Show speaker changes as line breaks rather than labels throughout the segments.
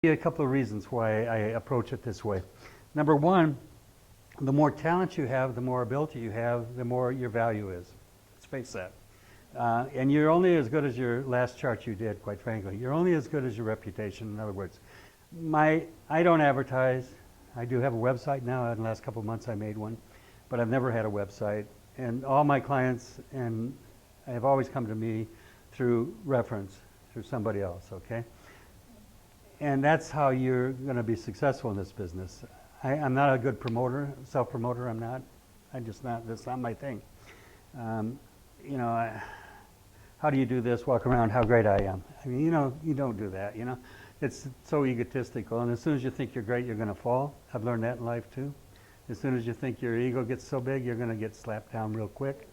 A couple of reasons why I approach it this way. Number one, the more talent you have, the more ability you have, the more your value is. Let's face that. And you're only as good as your last chart you did, quite frankly. You're only as good as your reputation, in other words. I don't advertise. I do have a website now. In the last couple of months I made one, but I've never had a website. And all my clients have always come to me through reference, through somebody else, okay? And that's how you're going to be successful in this business. I'm not a good promoter, self-promoter. I'm not. I'm just not. That's not my thing. You know, how do you do this? Walk around how great I am. I mean, you know, you don't do that. You know, it's so egotistical. And as soon as you think you're great, you're going to fall. I've learned that in life too. As soon as you think your ego gets so big, you're going to get slapped down real quick.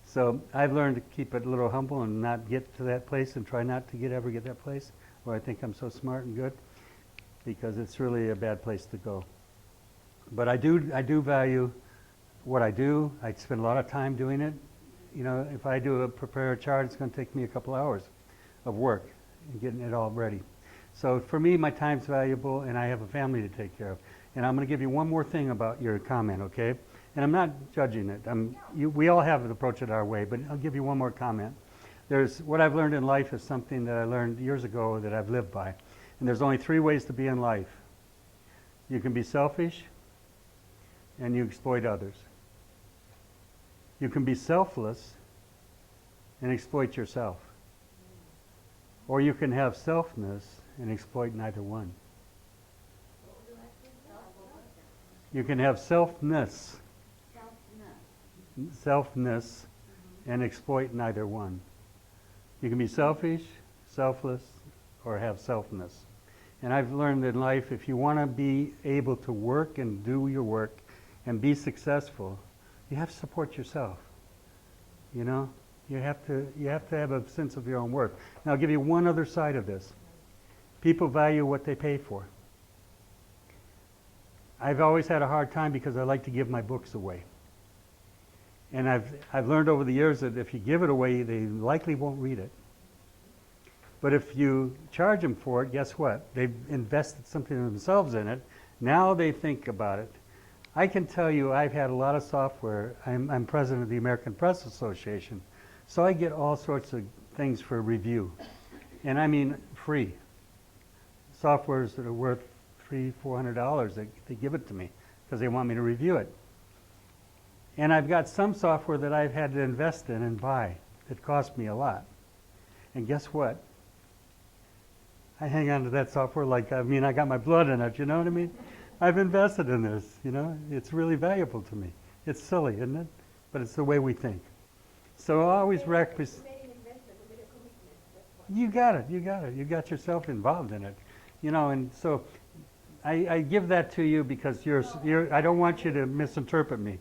So I've learned to keep it a little humble and not get to that place, and try not to ever get that place where I think I'm so smart and good, because it's really a bad place to go. But I do value what I do. I spend a lot of time doing it. You know, if I prepare a chart, it's going to take me a couple hours of work and getting it all ready. So for me, my time's valuable, and I have a family to take care of. And I'm going to give you one more thing about your comment, okay? And I'm not judging it. We all have to approach it our way, but I'll give you one more comment. What I've learned in life is something that I learned years ago that I've lived by. And there's only 3 ways to be in life. You can be selfish, and you exploit others. You can be selfless and exploit yourself. Or you can have selfness and exploit neither one. You can have selfness and exploit neither one. You can be selfish, selfless, or have selfness. And I've learned in life, if you want to be able to work and do your work and be successful, you have to support yourself. You know, you have to have a sense of your own worth. Now I'll give you one other side of this. People value what they pay for. I've always had a hard time because I like to give my books away. And I've learned over the years that if you give it away, they likely won't read it. But if you charge them for it, guess what? They've invested something themselves in it. Now they think about it. I can tell you I've had a lot of software. I'm president of the American Press Association. So I get all sorts of things for review. And I mean free. Softwares that are worth $300, $400, they give it to me because they want me to review it. And I've got some software that I've had to invest in and buy. It cost me a lot. And guess what? I hang on to that software like, I got my blood in it, you know what I mean? I've invested in this, you know? It's really valuable to me. It's silly, isn't it? But it's the way we think. So I always you got it. You got yourself involved in it. You know, and so I give that to you because I don't want you to misinterpret me.